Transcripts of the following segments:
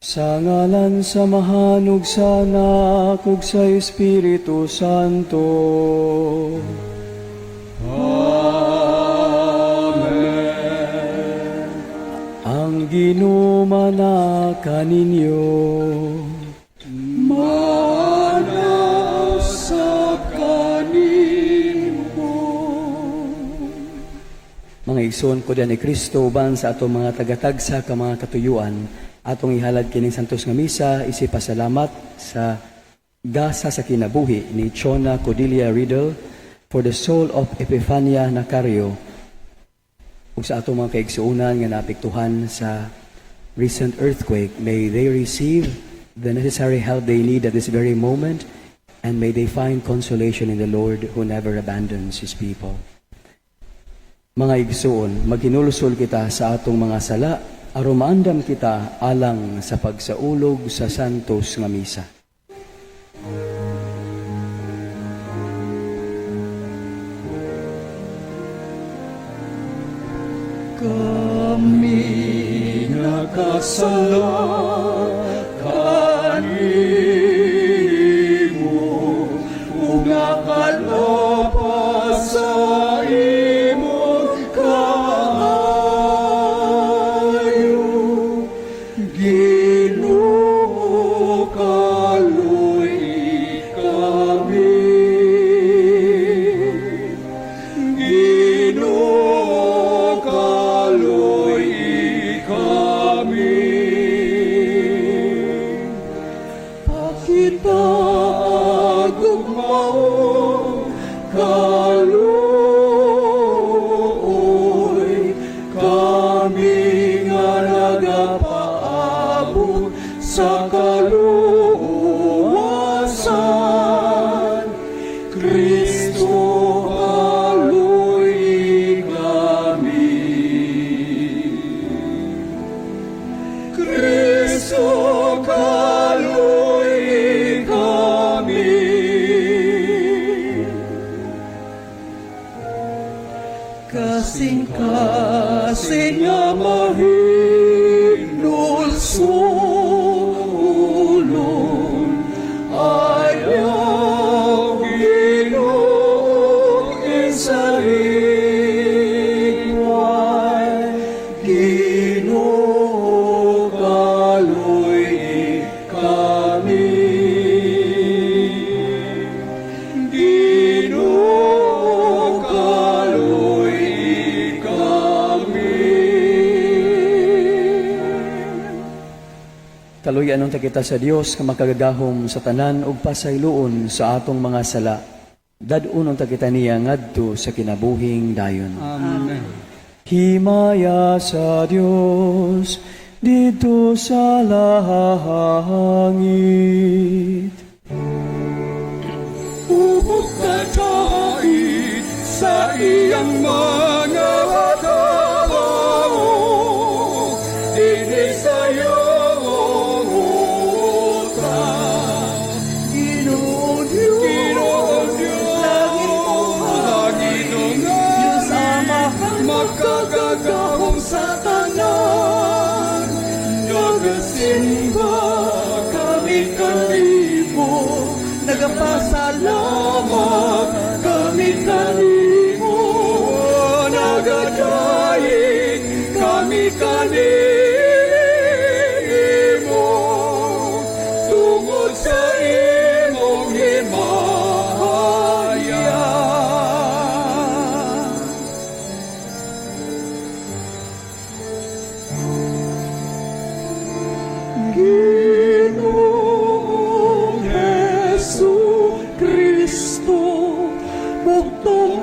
Sa ngalan sa mahanug sa Anak ug sa Espiritu Santo. Amen. Ang ginumana kaninyo, manaw sa kanimo. Mga igsoon ko ni Kristo, uban sa atong mga tagatagsa ka mga katuyuan, atong ihalad kining santos nga misa, isipasalamat sa gasa sa kinabuhi ni Chona Cordelia Riddle for the soul of Epifania Nacario ug sa atong mga kaigsuonan nga naapektuhan sa recent earthquake. May they receive the necessary help they need at this very moment, and may they find consolation in the Lord who never abandons His people. Mga igsuon, maghinulusol kita sa atong mga sala, aron maandam kita alang sa pagsaulog sa santos nga misa. Kami nakasala kanimo, ug nakalapas sa imong kaayo. Ginoo, kaluy kami. Ginoo, kaluy kami. Pakita agugmao, kaluoy kami nga nagapaabot sa kaluwasan. Kristo, kaluy kami. Kristo, kaluy kami. Kasing-kasing nga mahinulsulon, ayaw Ginoo isaligway. Ginoo, kaluy kami. Ginoo, kaluy kami. Kaluyan ta kita sa Dios nga makagagahom sa tanan ug pasayloon sa atong mga sala. Dad-unon ta kita niya ngadto sa kinabuhing dayon. Amen. Himaya sa Dios dito sa langit. Ubok ka dahil sa iyang mga tao, hindi sa'yo utang. Ginoo Diyos, Panginoon Diyos Ama, magkagagahong sa tanan. Nagasimba kami kanimo, nagapasalamat kami kanimo, nagadaig kami kanimo, tungod sa imong himaya. Ginoong Jesu Kristo, buktong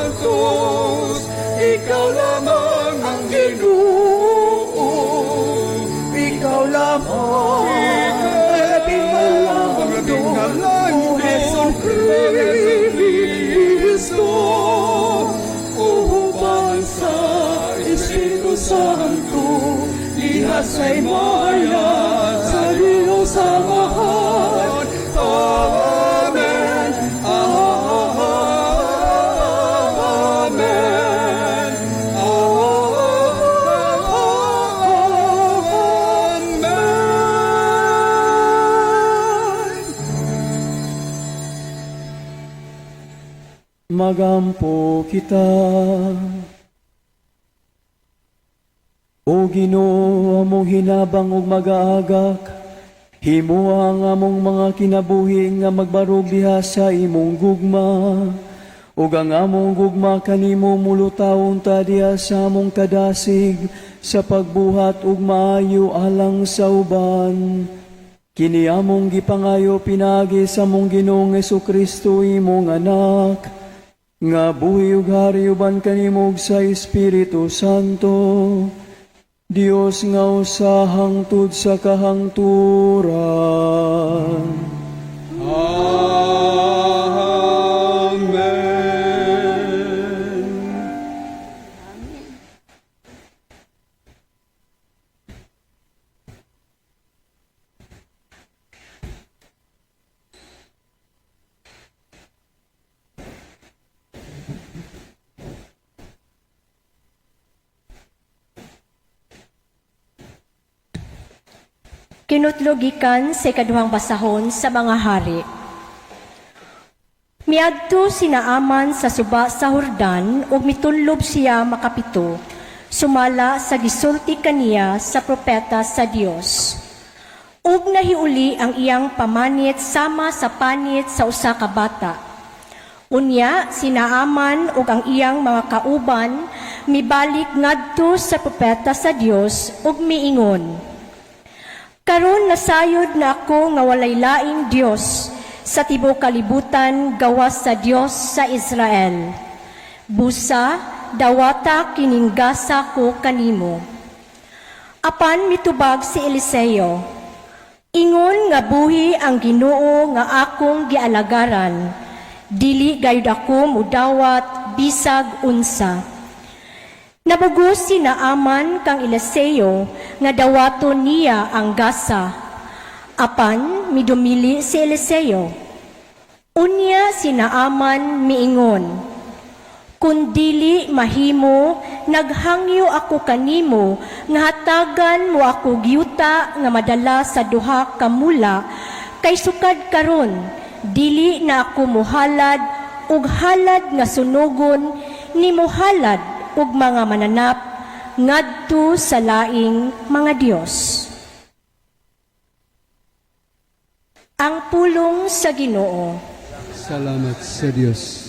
santos, ikaw lamang ang Ginoo, Ikaw lamang pinaghalan mo, Hesus Kristo, uhuban sa Espiritu Santo, lihas ay maya sa Diyos Amahan. Amen. Amen. Amen. Magampo kita. O Ginoo, among hinabang ug mag-aagak, himuha ang among mga kinabuhi nga magbarog diha sa imong gugma, ug ang among gugma kanimo mulutawon ta diha sa among kadasig sa pagbuhat ug maayo alang sa uban. Kini among gipangayo pinagi sa among Ginoong Jesucristo imong anak, nga buhi ug hari uban kanimo ug sa Espiritu Santo, Dios nga usa hangtod sa kahangturan. Amen. Kinutlogikan sa ikaduhang basahon sa mga hari. Miadto si Naaman sa suba sa Hordan ug mitunlob siya makapito, sumala sa gisulti kaniya sa propeta sa Dios. Ug nahiuli ang iyang pamanit sama sa panit sa usa ka bata. Unya si Naaman ug ang iyang mga kauban mibalik ngadto sa propeta sa Dios ug miingon, karon nasayod na ako nga walay laing Dios sa tibuok kalibutan gawas sa Dios sa Israel. Busa, dawata kininggasa ko kanimo. Apan mitubag si Eliseo, ingon nga buhi ang Ginoo nga akong gialagaran, dili gayud ako mudawat bisag unsa. Nabugos si Naaman kang Eliseo nga dawaton niya ang gasa. Apan midumili si Eliseo. Unya si Naaman miingon, kun dili mahimo, naghangyo ako kanimo nga hatagan mo ako giyuta nga madala sa duha ka mula, kay sukad karon dili na ako muhalad ug halad nga sunugon ni muhalad ug mga mananap ngadto sa laing mga Dios. Ang pulong sa Ginoo. Salamat sa Diyos.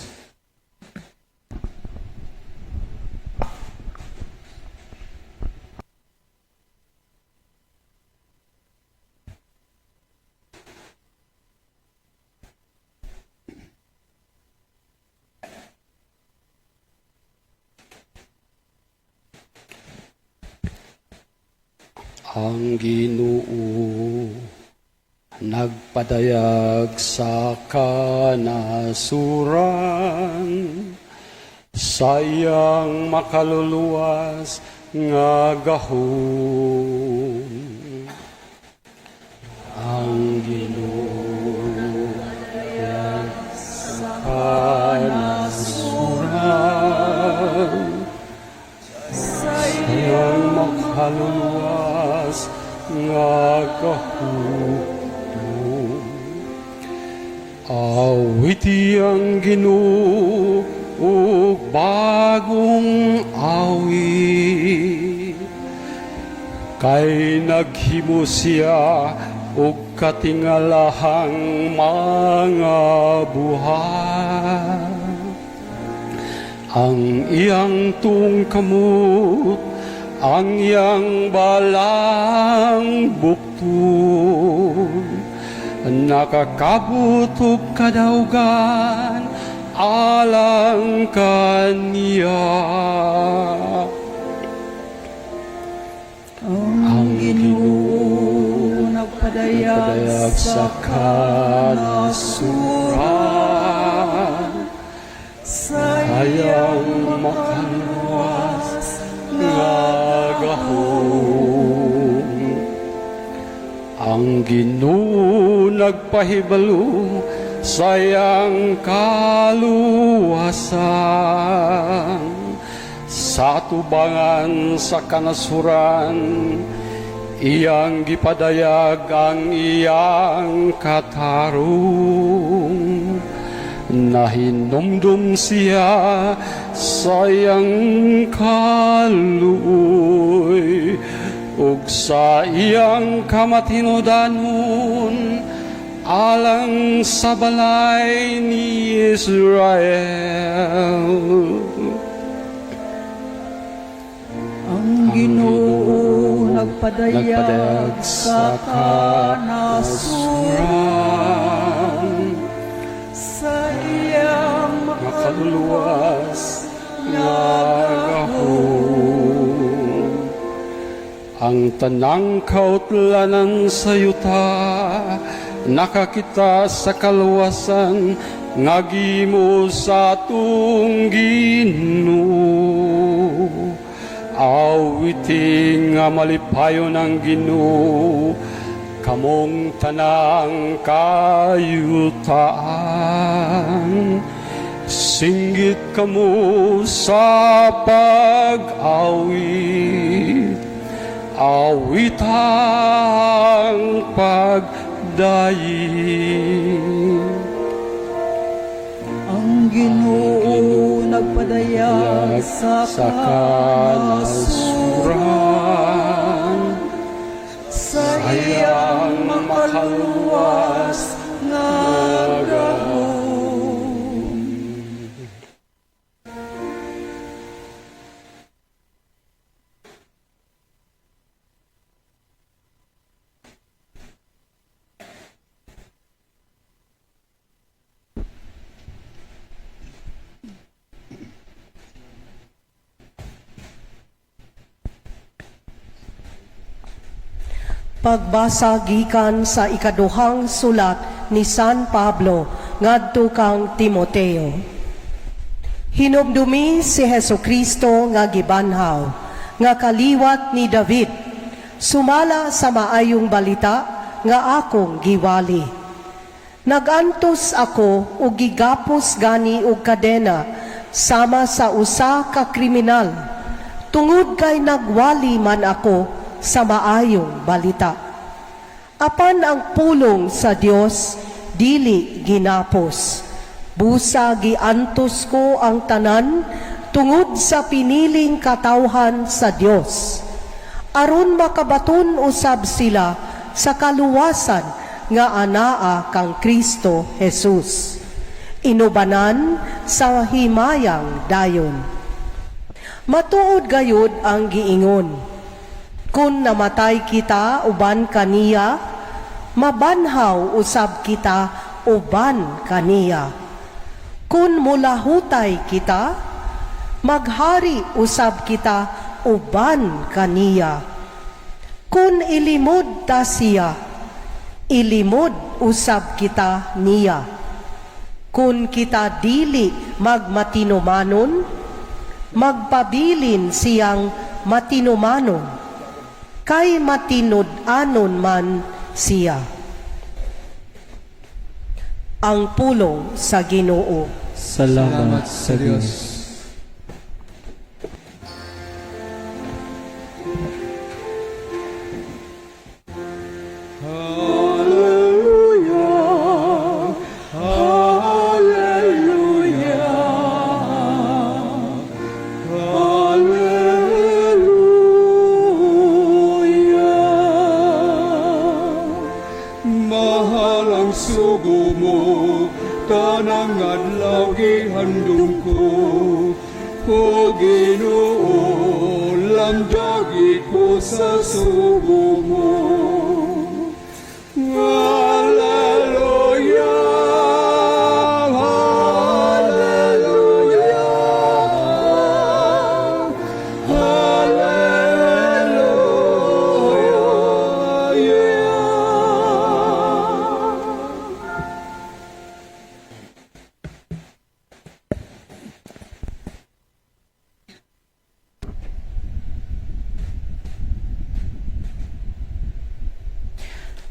Ang Ginoo nagpadayag sa kanasuran, sayang makaluluwas nga gahom. Ang Ginoo sa kanasuran, sayang makaluluwas nga gahom. Awiti ang Ginoo ug bagong awit, kay naghimo siya ug katingalahang mga buhat. Ang iyang tungkamot, ang iyang balang bukton, nakakabutok kadaugan alang kaniya. Ang Ginoo nagpadayag sa kanasuran, Sayang makaluwas nga gahom. Ang Ginoo nagpahibalo sayang kaluwasan, sa tubangan sa kanasuran iyang gipadayag ang iyang katarong. Nahinumdum siya sayang kaluoy, ug sa iyang kamatinudanon alang sa balay ni Israel. ang Ginoo nagpadayag sa kanasuran, sa iyang Makaluluwas nga gahom. Ang tanang kautlanan sa yuta nakakita sa kaluwasan nga gimo sa atong Ginoo. Awiting nga malipayon ang Ginoo kamong tanang kayutaan. Singgit kamo sa pag-awit, awitang pagdayin. ang Ginoo nagpadayag sa kanasuran, sa iyang makaluwas nga gahom. Pagbasa gikan sa ikaduhang sulat ni San Pablo ngadto kang Timoteo. Hinumdumi si Hesukristo nga gibanhaw, nga kaliwat ni David, sumala sa maayong balita nga akong giwali. Nagantos ako ug gigapos gani og kadena sama sa usa ka kriminal, tungod kay nagwali man ako sa maayong balita. Apan ang pulong sa Dios dili ginapos. Busa giantos ko ang tanan tungod sa piniling katawhan sa Dios, aron makabaton usab sila sa kaluwasan nga anaa kang Kristo Jesus, inubanan sa himayang dayon. Matuod gayud ang giingon, kun namatay kita uban kaniya, mabanhaw usab kita uban kaniya. Kun mulahutay kita, maghari usab kita uban kaniya. Kun ilimod ta siya, ilimod usab kita niya. Kun kita dili magmatinumanon, magpabilin siyang matinumanon, kay matinud-anon man siya. Ang pulong sa Ginoo. Salamat sa Diyos. Sugo mo, tanang adlaw gihandong ko. O Ginoo, lamdagi ko sa sugo mo. Hallelujah.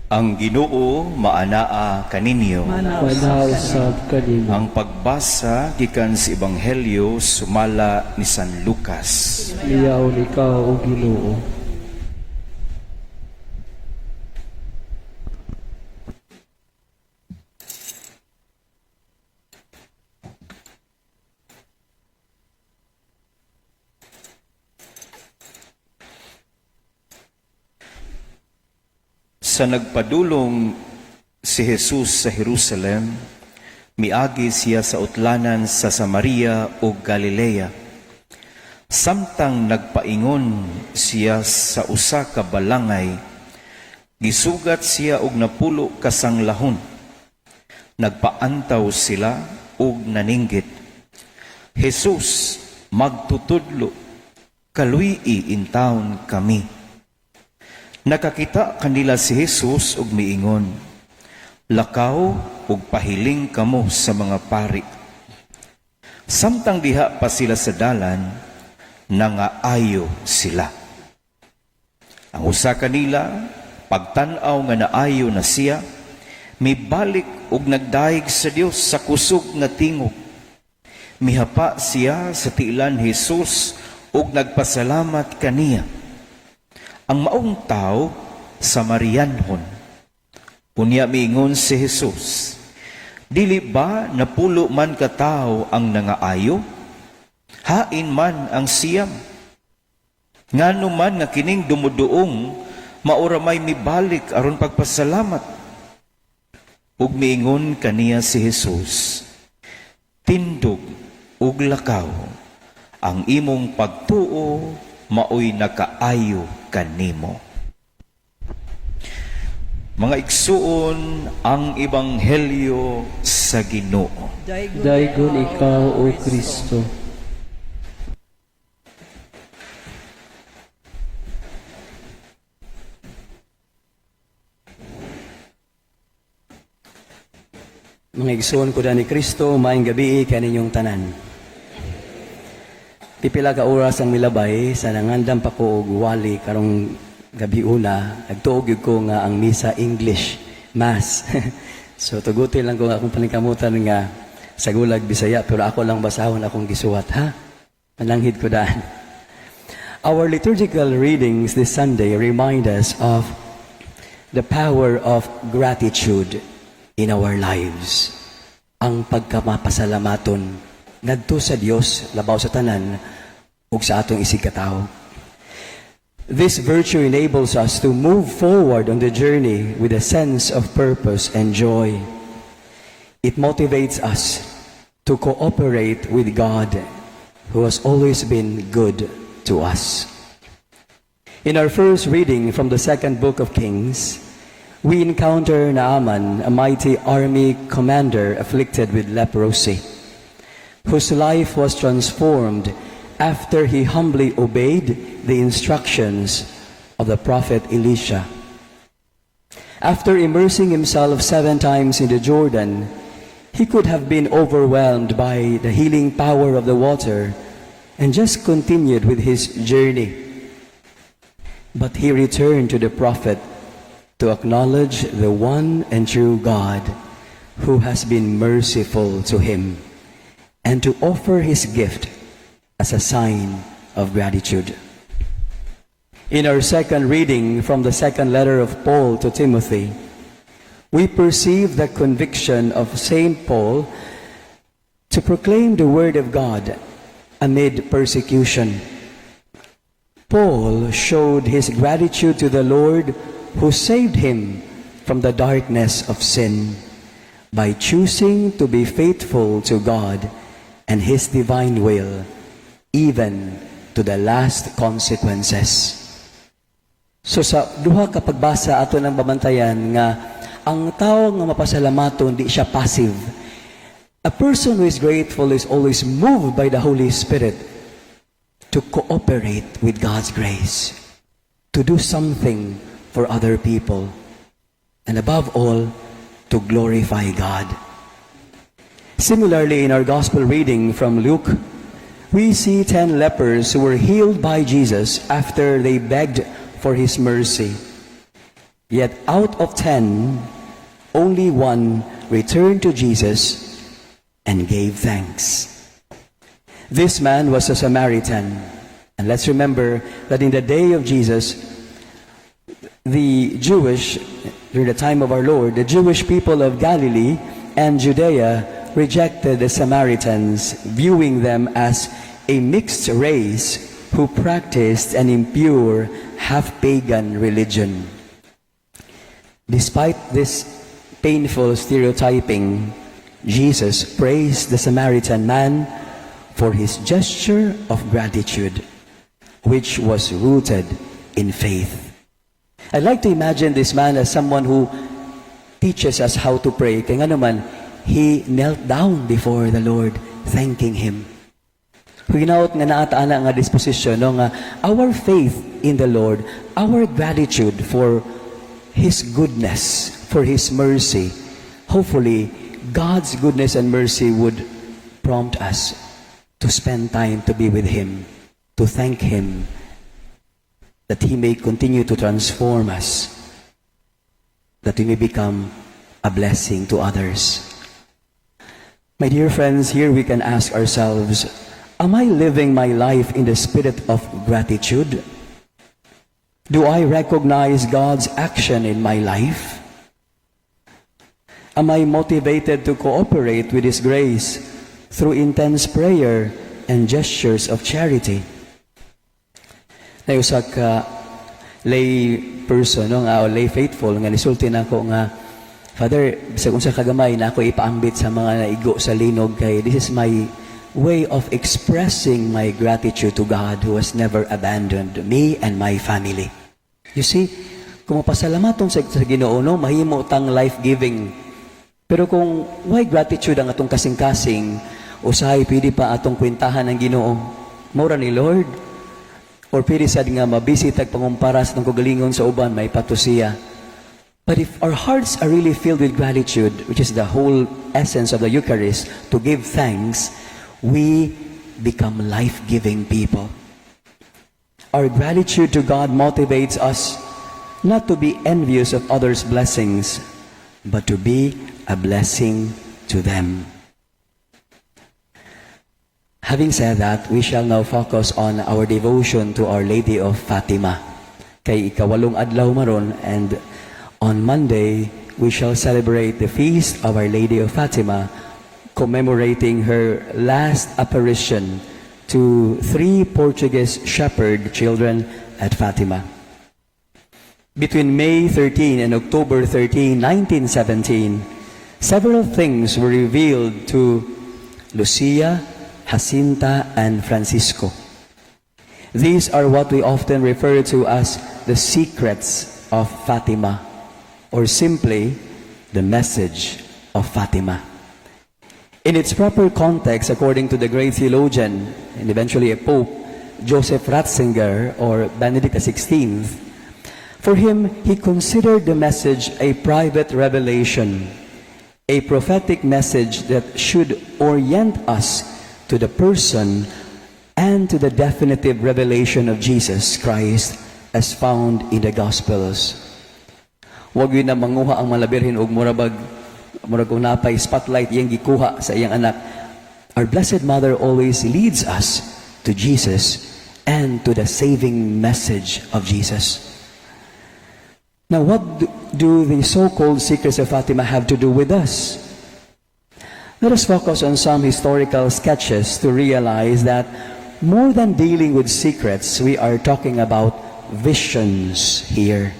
Ang Ginoo maanaa kaninyo. Manausab kanimo. Ang pagbasa gikan sa Ebanghelyo sumala ni San Lucas. Liyaw ikaw o Ginoo. Sa nagpadulong si Jesus sa Jerusalem, miagi siya sa utlanan sa Samaria o Galilea. Samtang nagpaingon siya sa usa ka balangay, gisugat siya og napulo ka sanglahon. Nagpaantaw sila og naninggit. Jesus, magtutudlo, kaluyi intawon kami. Nakakita kanila si Jesus ug miingon, lakaw ug pahiling kamo sa mga pari. Samtang diha pa sila sa dalan, nangaayo sila. Ang usa kanila, pagtan-aw nga naayo na siya, mibalik ug nagdaig sa Dios sa kusog nga tingog. Mihapa siya sa tiilan Jesus ug nagpasalamat kaniya. Ang maong tao, Samarianhon. Unya miingon si Jesus, dili ba napulo man ka tao ang nangaayo? Hain man ang siyam. Ngano man nga kining dumuduong, maura may mibalik aron pagpasalamat. Ug miingon kaniya si Jesus, tindog ug lakaw, ang imong pagtuo maoy nakaayo kanimo. Mga igsuon, ang Ebanghelyo sa Ginoo. Daigon ikaw o Kristo. Mga igsoon ko ni Kristo, maayong gabi kaninyong tanan. Pipila ka oras ang milabay sa nangandam pa ko og wali karong gabi una, nagtuog yun ko nga ang misa English, Mass. So tugutin lang ko nga akong paningkamutan nga sa gulag Bisaya, pero ako lang basahon akong gisuwat, ha? Mananghid ko daan. Our liturgical readings this Sunday remind us of the power of gratitude in our lives. Ang pagkamapasalamaton ngadto sa Dios labaw sa tanan ug sa atong isig katao. This virtue enables us to move forward on the journey with a sense of purpose and joy. It motivates us to cooperate with God, who has always been good to us. In our first reading from the second book of Kings, we encounter Naaman, a mighty army commander afflicted with leprosy, whose life was transformed after he humbly obeyed the instructions of the prophet Elisha. After immersing himself 7 times in the Jordan, he could have been overwhelmed by the healing power of the water and just continued with his journey. But he returned to the prophet to acknowledge the one and true God who has been merciful to him, and to offer his gift as a sign of gratitude. In our second reading from the second letter of Paul to Timothy, we perceive the conviction of St. Paul to proclaim the word of God amid persecution. Paul showed his gratitude to the Lord who saved him from the darkness of sin by choosing to be faithful to God and His divine will, even to the last consequences. So sa duha ka pagbasa ato nang babantayan nga ang tao nga mapasalamaton di siya passive. A person who is grateful is always moved by the Holy Spirit to cooperate with God's grace, to do something for other people, and above all, to glorify God. Similarly, in our gospel reading from Luke, we see 10 lepers who were healed by Jesus after they begged for His mercy. Yet out of 10, only one returned to Jesus and gave thanks. This man was a Samaritan. And let's remember that in the day of Jesus, during the time of our Lord, the Jewish people of Galilee and Judea rejected the Samaritans, viewing them as a mixed race who practiced an impure, half-pagan religion. Despite this painful stereotyping, Jesus praised the Samaritan man for his gesture of gratitude, which was rooted in faith. I'd like to imagine this man as someone who teaches us how to pray. Kaya nga naman, he knelt down before the Lord, thanking Him. Hinaut nga naataana nga disposition no, nga our faith in the Lord, our gratitude for His goodness, for His mercy. Hopefully, God's goodness and mercy would prompt us to spend time to be with Him, to thank Him, that He may continue to transform us, that we may become a blessing to others. My dear friends, here we can ask ourselves, am I living my life in the spirit of gratitude? Do I recognize God's action in my life? Am I motivated to cooperate with His grace through intense prayer and gestures of charity? Na usa ka lay person no, nga, o lay faithful nga nisulti nako nga, Father, bisag unsa kagamay na ako ipaambit sa mga naigo sa linog kay this is my way of expressing my gratitude to God who has never abandoned me and my family. You see, kung mapasalamaton sa Ginoo, no, mahimo tang life-giving. Pero kung why gratitude ang atong kasing-kasing, usahay pwede pa atong kwentahan ng Ginoo, mura ni Lord, or pwede sad nga mabisi tag pangumparas ng kagalingon sa uban, may patusiya. But if our hearts are really filled with gratitude, which is the whole essence of the Eucharist, to give thanks, we become life-giving people. Our gratitude to God motivates us not to be envious of others' blessings, but to be a blessing to them. Having said that, we shall now focus on our devotion to Our Lady of Fatima. Kay ikawalong adlaw maron, and on Monday, we shall celebrate the feast of Our Lady of Fatima, commemorating her last apparition to 3 Portuguese shepherd children at Fatima. Between May 13 and October 13, 1917, several things were revealed to Lucia, Jacinta, and Francisco. These are what we often refer to as the secrets of Fatima, or simply the message of Fatima. In its proper context, according to the great theologian and eventually a Pope, Joseph Ratzinger, or Benedict XVI, for him, he considered the message a private revelation, a prophetic message that should orient us to the person and to the definitive revelation of Jesus Christ as found in the Gospels. Huwag yun na manguha ang malabirhin og murag kung napay spotlight iyang gikuha sa iyang anak. Our Blessed Mother always leads us to Jesus and to the saving message of Jesus. Now, what do the so-called secrets of Fatima have to do with us? Let us focus on some historical sketches to realize that more than dealing with secrets, we are talking about visions here.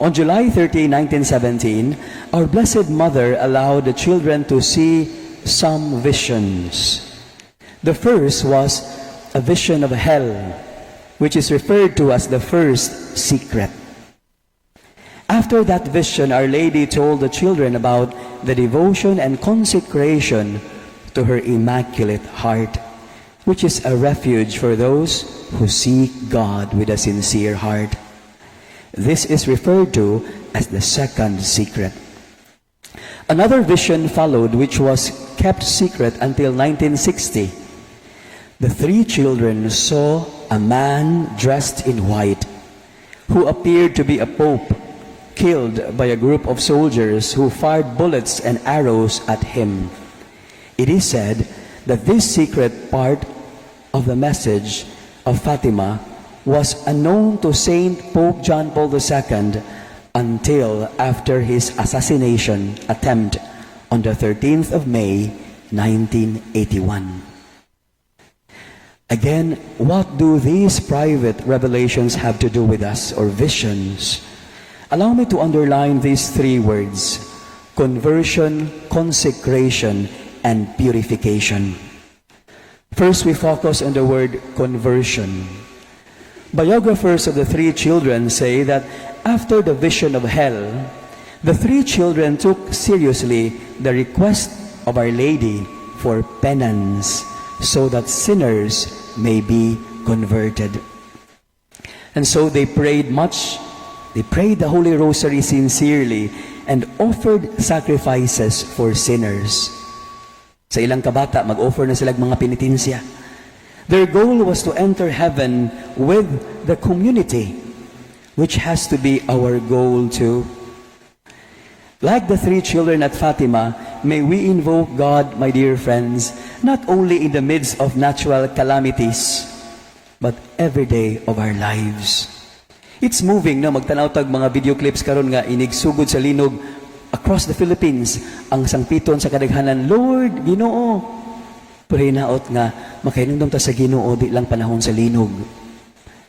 On July 13, 1917, our Blessed Mother allowed the children to see some visions. The first was a vision of hell, which is referred to as the first secret. After that vision, Our Lady told the children about the devotion and consecration to her Immaculate Heart, which is a refuge for those who seek God with a sincere heart. This is referred to as the second secret. Another vision followed, which was kept secret until 1960. The 3 children saw a man dressed in white who appeared to be a pope killed by a group of soldiers who fired bullets and arrows at him. It is said that this secret part of the message of Fatima was unknown to Saint Pope John Paul II until after his assassination attempt on the 13th of May, 1981. Again, what do these private revelations have to do with us, or visions? Allow me to underline these three words: conversion, consecration, and purification. First, we focus on the word conversion. Biographers of the three children say that after the vision of hell, the three children took seriously the request of Our Lady for penance, so that sinners may be converted. And so they prayed much. They prayed the Holy Rosary sincerely and offered sacrifices for sinners. Sa ilang kabata, mag-offer na sila mga penitensya. Their goal was to enter heaven with the community, which has to be our goal too. Like the three children at Fatima, may we invoke God, my dear friends, not only in the midst of natural calamities, but every day of our lives. It's moving na magtanaw tag mga video clips karon nga inigsugod sa linog across the Philippines ang sangpiton sa kadaghanan. Lord, Ginoo, pray naot nga makainumdum ta sa Ginoo di lang panahon sa linog.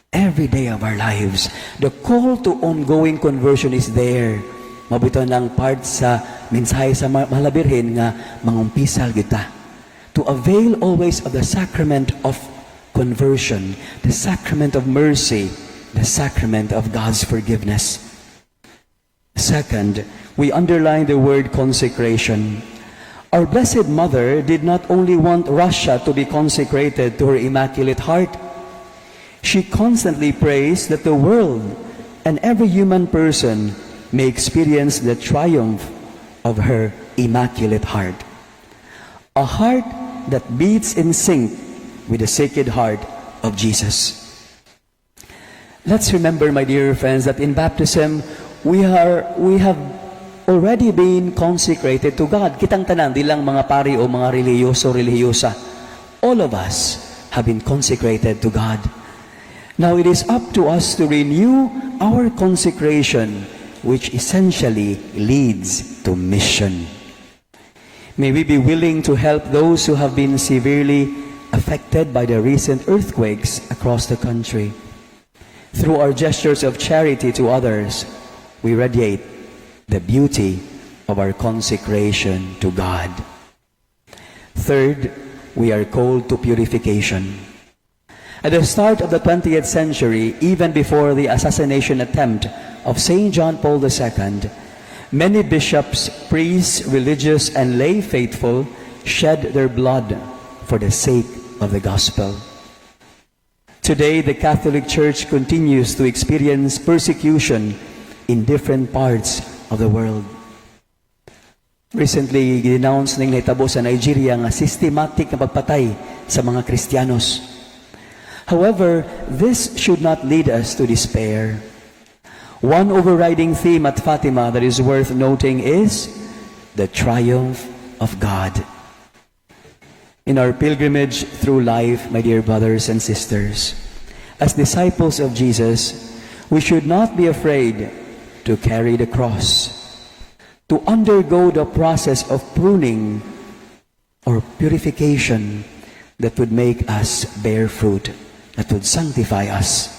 Every day of our lives, the call to ongoing conversion is there. Mabito ng part sa mensahe sa Mahal na Birhen nga mangumpisal kita. To avail always of the sacrament of conversion, the sacrament of mercy, the sacrament of God's forgiveness. Second, we underline the word consecration. Our Blessed Mother did not only want Russia to be consecrated to her Immaculate Heart, she constantly prays that the world and every human person may experience the triumph of her Immaculate Heart. A heart that beats in sync with the Sacred Heart of Jesus. Let's remember, my dear friends, that in baptism, we have already been consecrated to God. Kitang tanan, di lang mga pari o mga reliyoso-reliyosa. All of us have been consecrated to God. Now it is up to us to renew our consecration, which essentially leads to mission. May we be willing to help those who have been severely affected by the recent earthquakes across the country. Through our gestures of charity to others, we radiate the beauty of our consecration to God. Third, we are called to purification. At the start of the 20th century, even before the assassination attempt of St. John Paul II, many bishops, priests, religious, and lay faithful shed their blood for the sake of the gospel. Today, the Catholic Church continues to experience persecution in different parts of the world. Recently, denounced ng nahitabo sa Nigeria nga systematic na pagpatay sa mga Kristiyanos. However, this should not lead us to despair. One overriding theme at Fatima that is worth noting is the triumph of God. In our pilgrimage through life, my dear brothers and sisters, as disciples of Jesus, we should not be afraid to carry the cross, to undergo the process of pruning or purification that would make us bear fruit, that would sanctify us.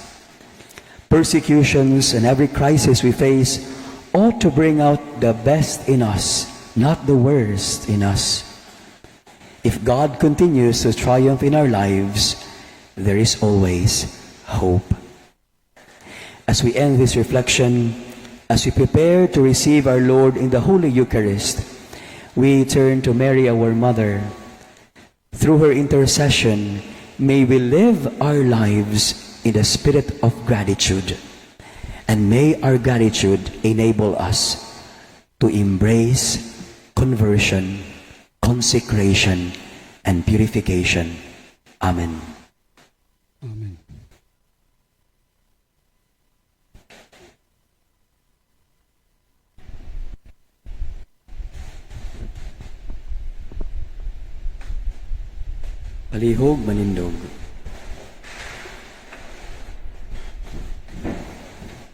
Persecutions and every crisis we face ought to bring out the best in us, not the worst in us. If God continues to triumph in our lives, there is always hope. As we end this reflection, as we prepare to receive our Lord in the Holy Eucharist, we turn to Mary, our Mother. Through her intercession, may we live our lives in the spirit of gratitude, and may our gratitude enable us to embrace conversion, consecration, and purification. Amen. Palihog manindog.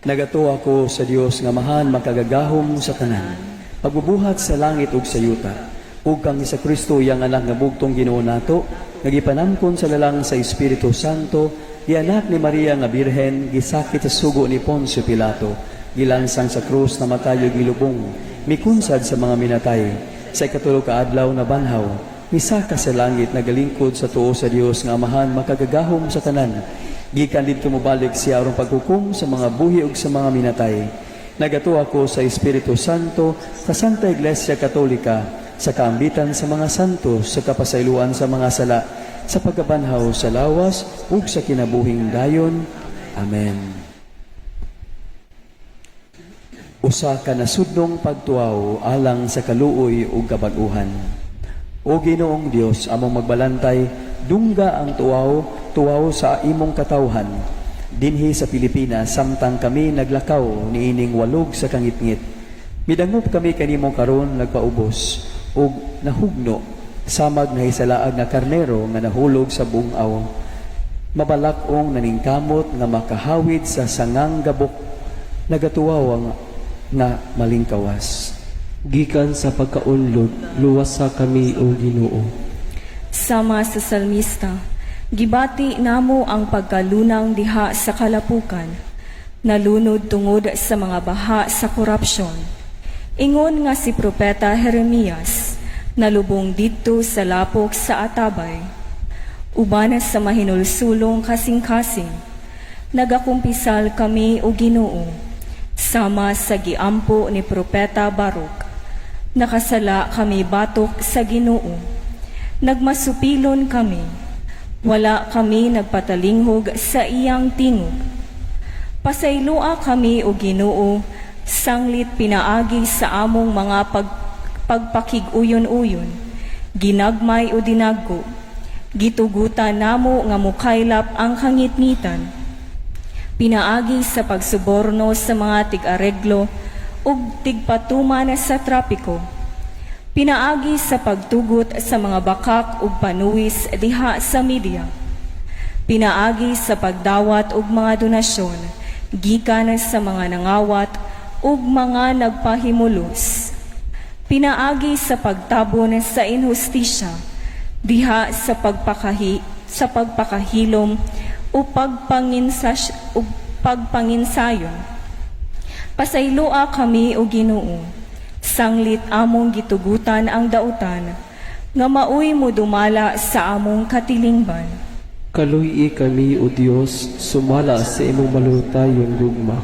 Nagato ako sa Dios nga mahan makagagahom sa tanan. Pagbubuhat sa langit ug sa yuta. Ug kang sa Kristo yang anak nga bugtong Ginoo nato, nagipanamkon sa lalang sa Espiritu Santo, gianak ni Maria nga Birhen, gisakit sa sugo ni Poncio Pilato, gilansang sa krus na matayo gilubong, mikunsad sa mga minatay, sa ikatulo ka adlaw na banhaw, misaka sa langit nagalingkod sa tuo sa Dios nga amahan makagagahom sa tanan. Gikan didto mobalik siya aron paghukom sa mga buhi ug sa mga minatay. Nagato ako sa Espiritu Santo, sa Santa Iglesia Katolika, sa kaambitan sa mga santo, sa kapasayloan sa mga sala, sa pagkabanhaw sa lawas ug sa kinabuhing dayon. Amen. Usa ka nasudnong pagtuaw alang sa kaluoy ug kabag-uhan. O Ginoong Dios, among magbalantay, dungga ang tuwaw sa imong katawhan. Dinhi sa Pilipinas, samtang kami naglakaw niining walog sa kangitngit. Midangop kami kanimo karon nagpaubos, ug nahugno, samag na hisalaag nga karnero nga nahulog sa bungaw. Mabalak-ong naningkamot nga makahawid sa sangang gabok, nagatuwaw nga malingkawas. Gikan sa pagkaunlod, luwasa kami o Ginoo. Sama sa salmista, gibati namo ang pagkalunang diha sa kalapukan, nalunod tungod sa mga baha sa korupsyon. Ingon nga si Propeta Jeremias, nalubong dito sa lapok sa Atabay. Uban sa mahinulsulong kasing-kasing, nagakumpisal kami o Ginoo, sama sa giampo ni Propeta Baruk. Nakasala kami batok sa Ginoo. Nagmasupilon kami. Wala kami nagpatalinghog sa iyang tingog. Pasaylua kami o Ginoo, sanglit pinaagi sa among mga pagpakig-uyon-uyon. Ginagmay o dinagko. Gitugutan namo nga mukaylap ang kangitngitan. Pinaagi sa pagsuborno sa mga tig-areglo ug tigpatuman sa trapiko. Pinaagi sa pagtugot sa mga bakak ug panuwis diha sa media. Pinaagi sa pagdawat og mga donasyon gikan sa mga nangawat ug mga nagpahimulos. Pinaagi sa pagtabon sa inhustisya diha sa pagpakahilom o pagpanginsayon. Pasaylua kami o Ginoo, sanglit among gitugutan ang dautan, nga maoy mo dumala sa among katilingban. Kaluy kami o Dios, sumala sa imong malutayon gugma.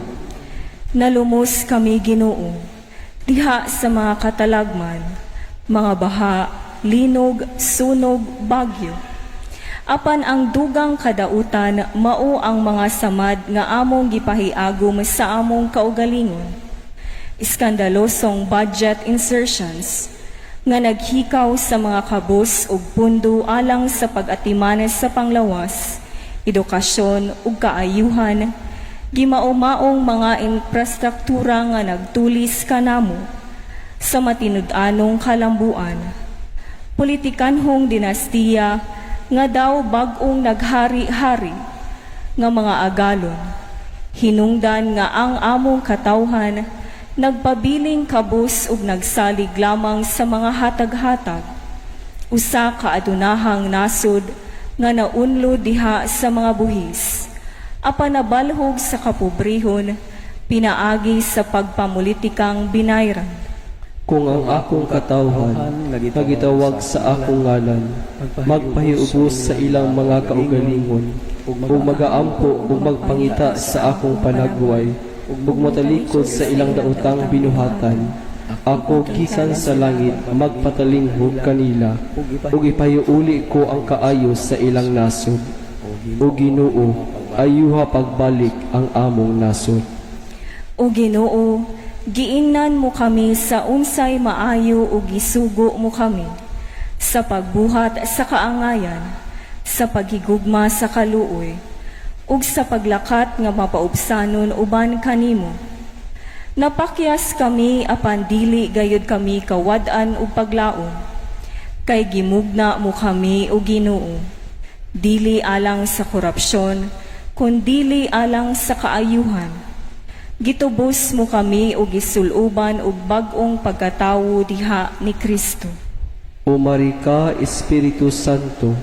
Nalumos kami Ginoo, diha sa mga katalagman, mga baha, linog, sunog, bagyo. Apan ang dugang kadautan mao ang mga samad nga among gipahiagom sa among kaugalingon. Iskandalosong budget insertions nga naghikaw sa mga kabus ug pundo alang sa pag-atiman sa panglawas, edukasyon ug kaayuhan, gimaumaong mga infrastruktura nga nagtulis kanamo sa matinud-anong kalambuan. Politikanhong dinastiya nga daw bag-ong naghari-hari nga mga agalon. Hinungdan nga ang among katawhan nagpabiling kabus ug nagsalig lamang sa mga hatag-hatag. Usa ka adunahang nasod nga naunlod diha sa mga buhis. Apan nabalhog sa kapobrehon, pinaagi sa pagpamulitikang binayran. Kung ang akong katawhan nagitawag sa akong ngalan, magpahiubos sa ilang mga kaugalingon, ug magaampo ug magpangita sa akong panagway, ug matalikod sa ilang daotang binuhatan, ako gikan sa langit magpatalinghog kanila, ug ipahiuli ko ang kaayos sa ilang nasod. O Ginoo, ayuha pagbalik ang among nasod. O Ginoo, giingnan mo kami sa unsay maayo ug gisugo mo kami sa pagbuhat sa kaangayan, sa paghigugma sa kaluoy, ug sa paglakat nga mapaubsanon uban kanimo. Napakyas kami apan dili gayud kami kawad-an ug paglaom, kay gimugna mo kami o Ginoo. dili alang sa korupsyon, kundili alang sa kaayuhan. Gitubos mo kami o gisuluban og bag-ong pagkatawo diha ni Kristo. Umari ka, Espiritu Santo,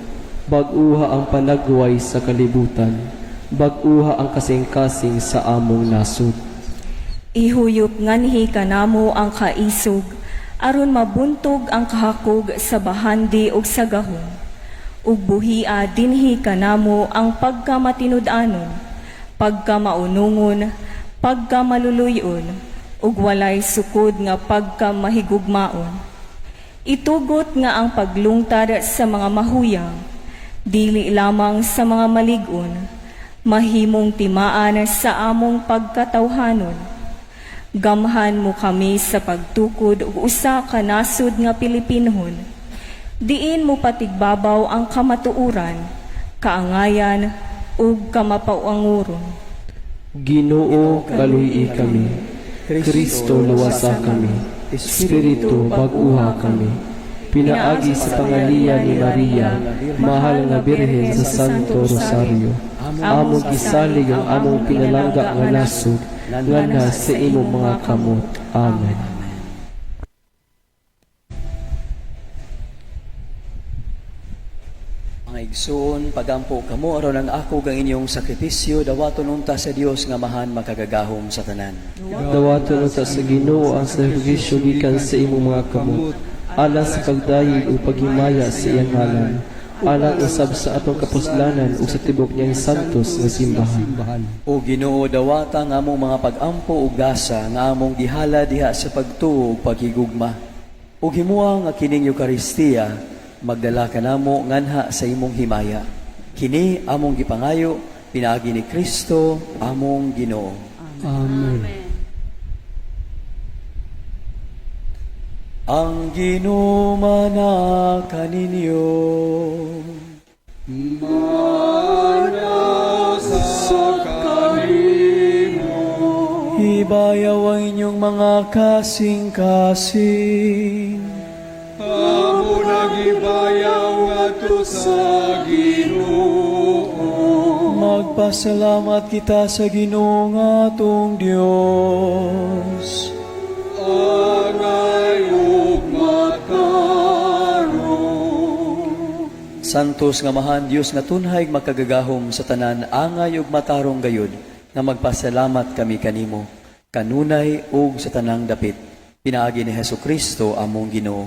bag-uha ang panagway sa kalibutan, bag-uha ang kasing-kasing sa among nasud. Ihuyop nganhi kanamo ang kaisog, aron mabuntog ang kahakog sa bahandi ug sa gahom. Ug buhia dinhi kanamo ang pagkamatinud-anon, pagkamaunungon, pagkamaluluyon, ug walay sukod nga pagkamahigugmaon. Itugot nga ang paglungtad sa mga mahuyang, dili lamang sa mga malig-on, mahimong timaan sa among pagkatawhanon. Gamhan mo kami sa pagtukod ug usa ka nasud nga Pilipinhon. Diin mo patigbabaw ang kamatuuran, kaangayan ug kamapauanguron. Ginoo, kaluhi kami. Kristo, luwasa kami. Espiritu, bag-uha kami. Pinaagi sa pangalian ni Maria, mahal nga Birhen sa Santo Rosario. Among gisalig ang among pinalangga nga nasud, nga na sa imong mga kamot. Amen. Mga igsoon, pagampo kamo aron ang ako gang inyong sakripisyo, dawaton unta sa Dios nga mahan makagagahom sa tanan. Dawaton sa Ginoo ang sakripisyo gikan sa imong mga kamot, alang sa pagdayeg ug paghimaya sa iyang ngalan, alang usab sa atong kapuslanan ug sa tibok niyang santos nga simbahan. O Ginoo, dawata nga among mga pagampo ug gasa nga among gihala diha sa pagtuo ug paghigugma. Ug himuang nga kining Eukaristiya, magdala ka namo nganha sa imong himaya. Kini among gipangayo, pinaagi ni Kristo, among Ginoo. Amen. Ang ginumana kaninyo. Hibayaw ang inyong mga kasing-kasing. Amo nagibayaw ato sa Ginoo. Magpasalamat kita sa Ginoo nga atong Dios. Angay ug matarong. Santos nga mahan Dios nga tunhay makagagahom sa tanan, angay ug matarong gayud, nga magpasalamat kami kanimo, kanunay ug sa tanang dapit. Pinaagi ni Hesukristo among Ginoo.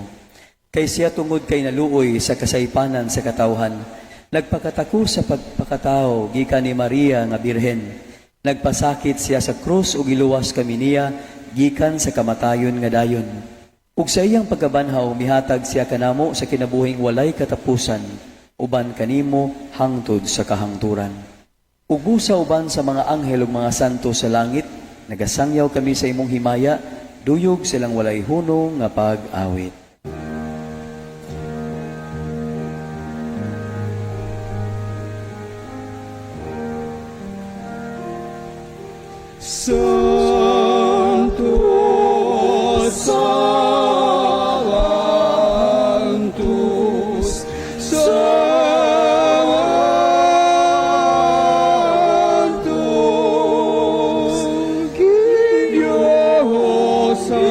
Kay siya tungod kay naluoy sa kasaypanan sa katawhan, nagpakatako sa pagpakatao gikan ni Maria nga Birhen. Nagpasakit siya sa krus ug iluwas kami niya gikan sa kamatayon nga dayon. Ug sa iyang pagkabanhaw mihatag siya kanamo sa kinabuhing walay katapusan, uban kanimo hangtod sa kahangturan. Ug busa uban sa mga anghel ug mga santo sa langit, nagasangyaw kami sa imong himaya, duyog silang walay hunong nga pag-awit. Santo, Sanctus, Sanctus, Diyos sa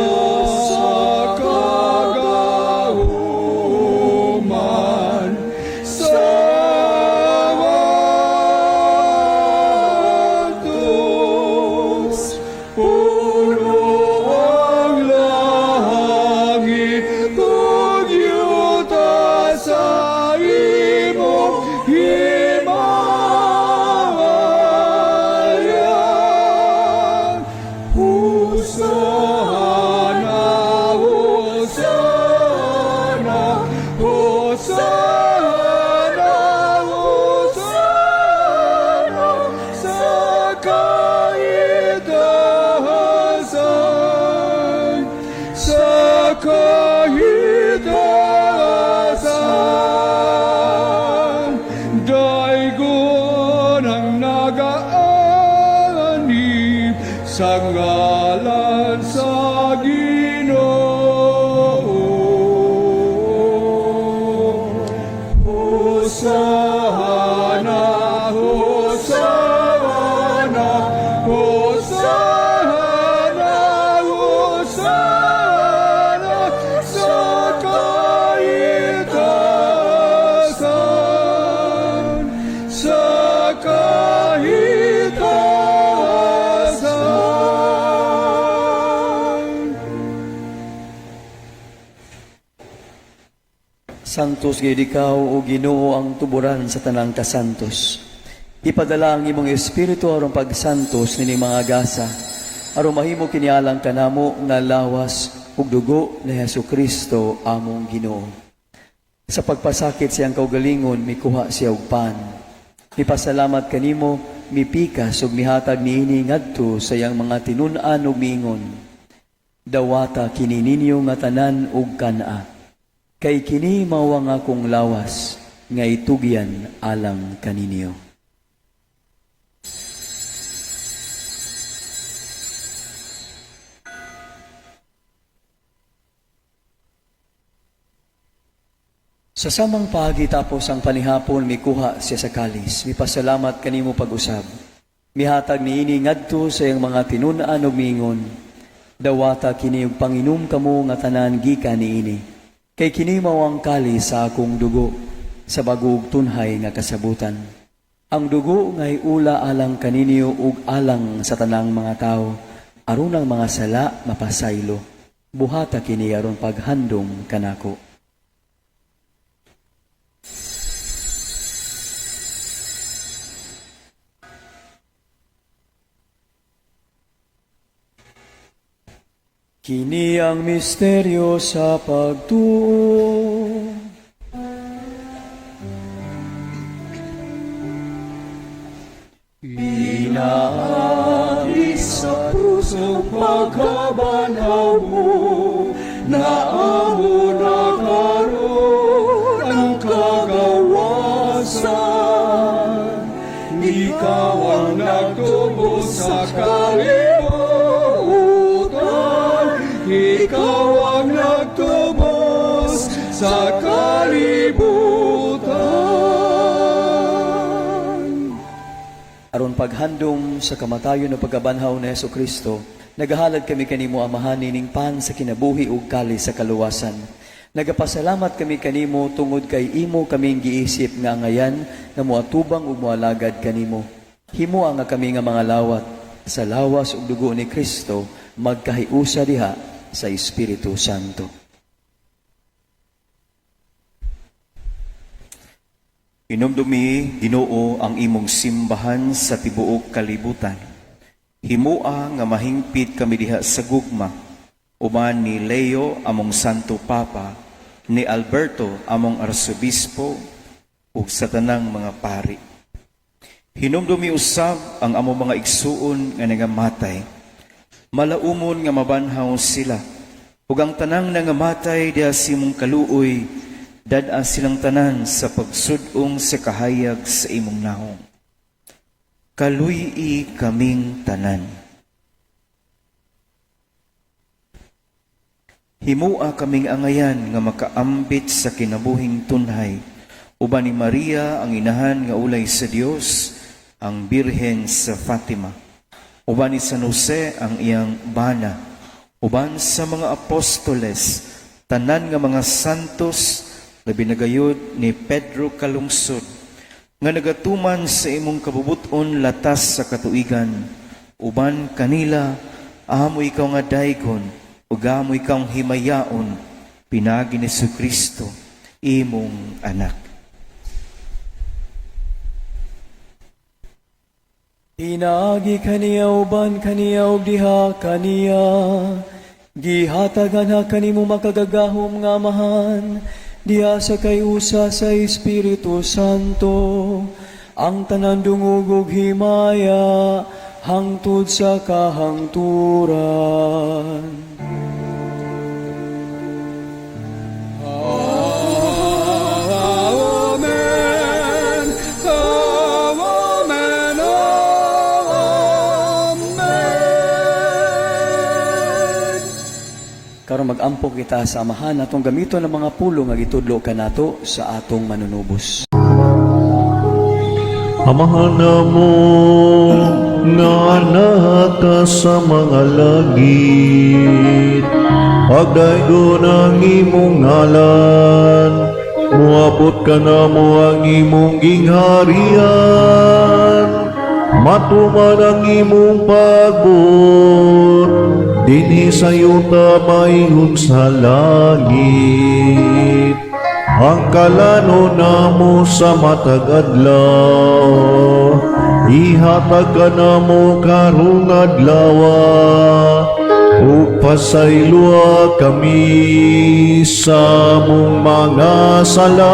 kagahuman, Sanctus, puno ang langit, tugyuta sa imong himayan. Hosana, Hosana, Hosana, Hosana, sa kahitasan, sa kahitasan. Daigon ang nagaanib sa ngalan sa Ginoo. Hosana, Hosanna, Hosanna, Hosanna, Hosanna sa kaitaasan, sa kaitaasan. Santos gayud ikaw o Ginoo ang tuburan sa tanang kasantos. Ipadala ang imong espiritu aron pagsantos nini mga gasa, aron mahimo kinialang kanamo nga lawas ug dugo ni Hesukristo among Ginoo. Sa pagpasakit siyang kaugalingon mikuha siya og pan. Mipasalamat kanimo, mipikas ug mihatag niini ngadto sa iyang mga tinun-an ug miingon. Dawata kini ninyo nga tanan ug kana. Kay kini mao ang akong lawas nga itugyan alang kaninyo. Sa samang paagi tapos ang panihapon mikuha siya sa kalis. Mipasalamat kanimo pag-usab. Mihatag niini ngadto sa iyang mga tinun-an ug miingon. Dawata kini og panginom kamo nga tanan gikan niini. Kay kini mao ang kalis sa akong dugo sa bagog tunhay nga kasabutan. Ang dugo nga'y ula alang kaninyo ug alang sa tanang mga tao aron ang mga sala mapasaylo. Buhata kini aron paghandom kanako. Kini ang misteryo sa pagtuo. Inaari sa pusong pagkabanhaw mo, na amo na karoon ang kagawasan. Ikaw ang nagtubo sa kalibutan, ikaw ang nagtubos sa kalibutan. Aron paghandom sa kamatayon o pagkabanhaw ni Hesukristo, nagahalad kami kanimo amahan nining pan sa kinabuhi ug kalis sa kaluwasan. Nagapasalamat kami kanimo tungod kay imo kaming giisip nga ngayan nga moatubang ug moalagad kanimo. Himo nga kami nga mga lawat sa lawas ug dugo ni Kristo magkahiusa diha sa Espiritu Santo. Inumdumi, Ginoo, ang imong simbahan sa tibuok kalibutan. Himua nga mahingpit kami diha sa gugma, uban ni Leo among Santo Papa, ni Alberto among Arsobispo, ug sa tanang mga pari. Hinumdumi usab ang among mga igsuon nga nangamatay. Malaumon nga mabanhaw sila, ug ang tanang nangamatay diha sa imong kaluoy, dad-an silang tanan sa pagsudong sa kahayag sa imong nahong. Kaluy-i kaming tanan. Himua kaming angayan nga makaambit sa kinabuhing tunhay, uban ni Maria ang inahan nga ulay sa Dios, ang Birhen sa Fatima, uban ni San Jose ang iyang bana, uban sa mga apostoles, tanan nga mga santos, labi na gayud ni Pedro Kalungsod, nga nagatuman sa imong kabubuton latas sa katuigan, uban kanila, amo ikaw nga daygon, ug amo ikaw himayaon, pinagi ni Jesucristo, imong anak. Pinagi kaniya uban kaniya ug diha kaniya, gihatagan ha kanimo makagagahom nga amahan, diha sa kayusa sa Espiritu Santo, ang tanan dungog ug himaya, hangtod sa kahangturan. Amen, amen, amen. Karon mag-ampok kita sa amahan atong gamiton ng mga pulong nga gitudlo kanato sa atong manunubos. Amahan na mo nga anak ka sa mga langit. Pagdaygo ng imong ngalan, muabot ka na mo ang imong gingharian. Matuman ang imong pagbot, dinhi sa yuta maingon sa langit. Ang kalano na mo sa matag adlaw, ihatag ka na mo karong adlawa. Upasayloa kami sa mong mga sala,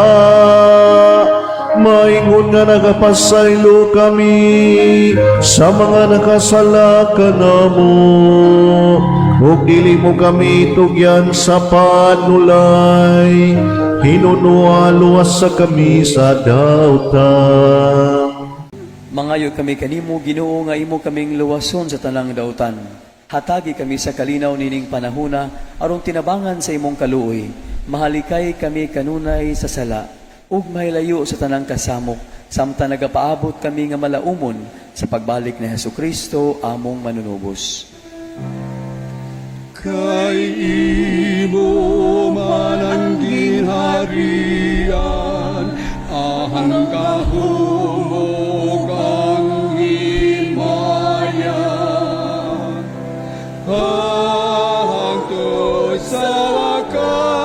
maingon nga nagapasaylo kami sa mga nakasala ka na mo. Ug dili mo kami tugyan sa panulay, hinunualuwas sa kami sa dautan. Mangayo kami kanimo, Ginoo, nga imo kaming luwason sa tanang dautan. Hatagi kami sa kalinaw nining panahuna, aron tinabangan sa imong kaluoy. Mahalikay kami kanunay sa sala, ug mahilayo sa tanang kasamok, samtang nagapaabot kami nga malaumon sa pagbalik ni Hesukristo among manunubos. Kay imo man ang ginharian, ahang kahumog ang himayan. Hangtod sa wakangturan,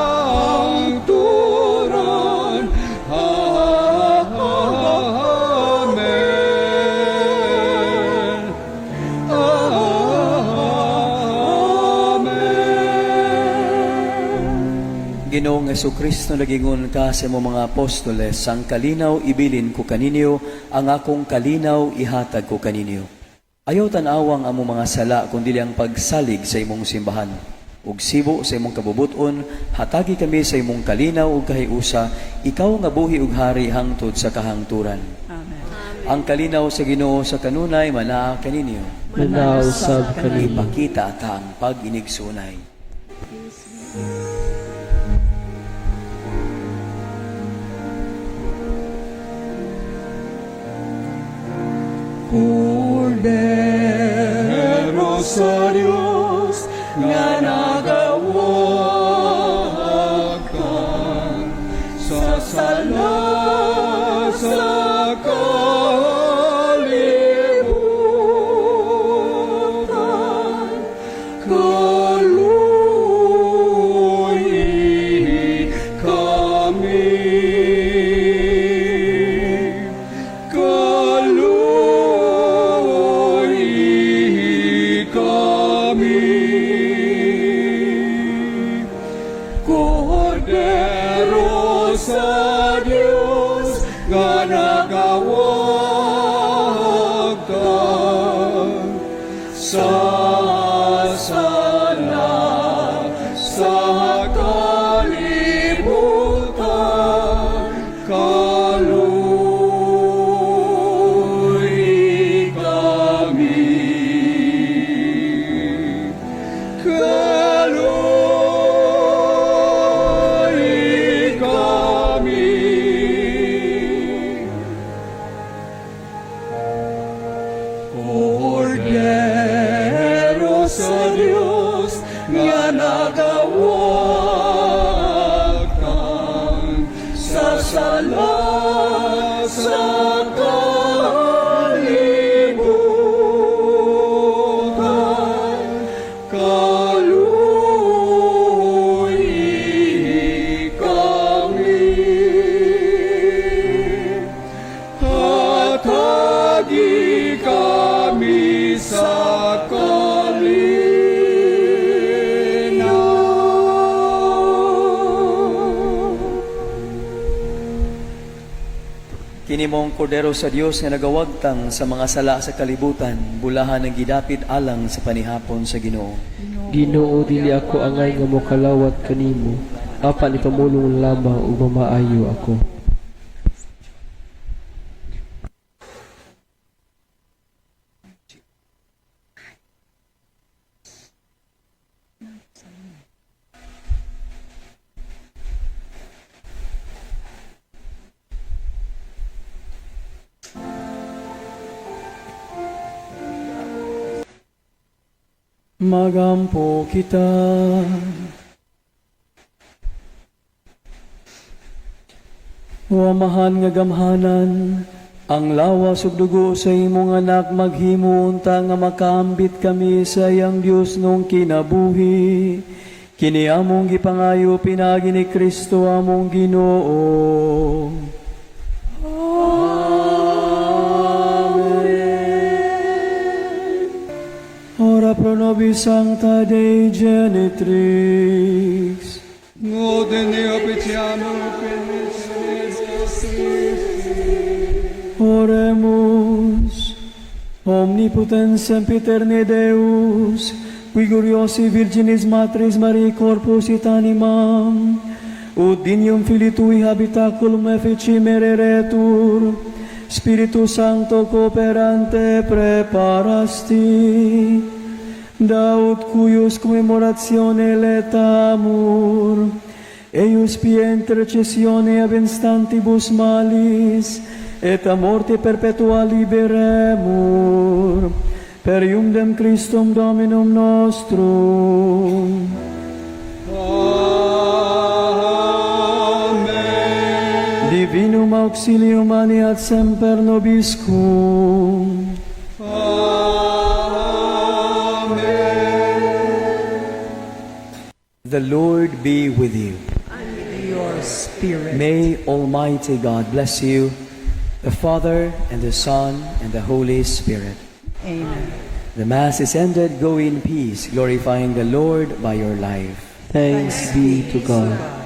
Amen. Ginoong Hesukristo, nagingon ka sa imong mga apostoles, ang kalinaw ibilin ko kaninyo, ang akong kalinaw ihatag ko kaninyo. Ayaw tanawang among mga sala, kundi ang pagsalig sa imong simbahan. Ug sibo sa imong kabubuton, hatagi kami sa imong kalinaw ug kahiusa, ikaw nga buhi ug hari hangtod sa kahangturan. Amen. Ang kalinaw sa Ginoo sa kanunay manaa kaninyo. Manausab kanimo. Ipakita ta ang pag-inigsunay. Cordero sa Diyos, nga nagawakan sa sala sa kalibutan, kaluoy kami. Cordero sa Diyos, nga nagawakan sa sala sa kalibutan, kaluoy kami. Cordero sa Diyos, nga nagawakan sa sala sa kalibutan, kaluoy kami. Hatagi kami sa kalinaw. Kinimong Kordero sa Dios nga nagawagtang sa mga sala sa kalibutan, bulahan ng gidapit alang sa panihapon sa Ginoo. Ginoo, dili ako angay nga mokalawat kanimo, apan ipamulong lamang ug mamaayo ako. Magampo kita. O amahan nga gamhanan, ang lawas ug dugo sa imong anak maghimo unta nga makaambit kami sa iyang Dios nung kinabuhi. Kini among gipangayo pinagi ni Kristo among Ginoo. Ora pro nobis Sancta Dei Genitrix. Ngode ne opiciamo Oremus. Omnipotens sempiterne Deus, qui gloriosi Virginis Matris Mariae corpus et animam, ut dignum Filii Tui habitaculum efficimere retur, Spiritus Sancto cooperante preparasti, daut cuius commemoratione letamur, eius pie intercessione ab instantibus malis, et a morte perpetua liberemur, per iundem Christum Dominum nostrum. Amen. Divinum auxilium maniat semper nobiscum. The Lord be with you. Your spirit. May Almighty God bless you, the Father, and the Son, and the Holy Spirit. Amen. The Mass is ended. Go in peace, glorifying the Lord by your life. Thanks be to God.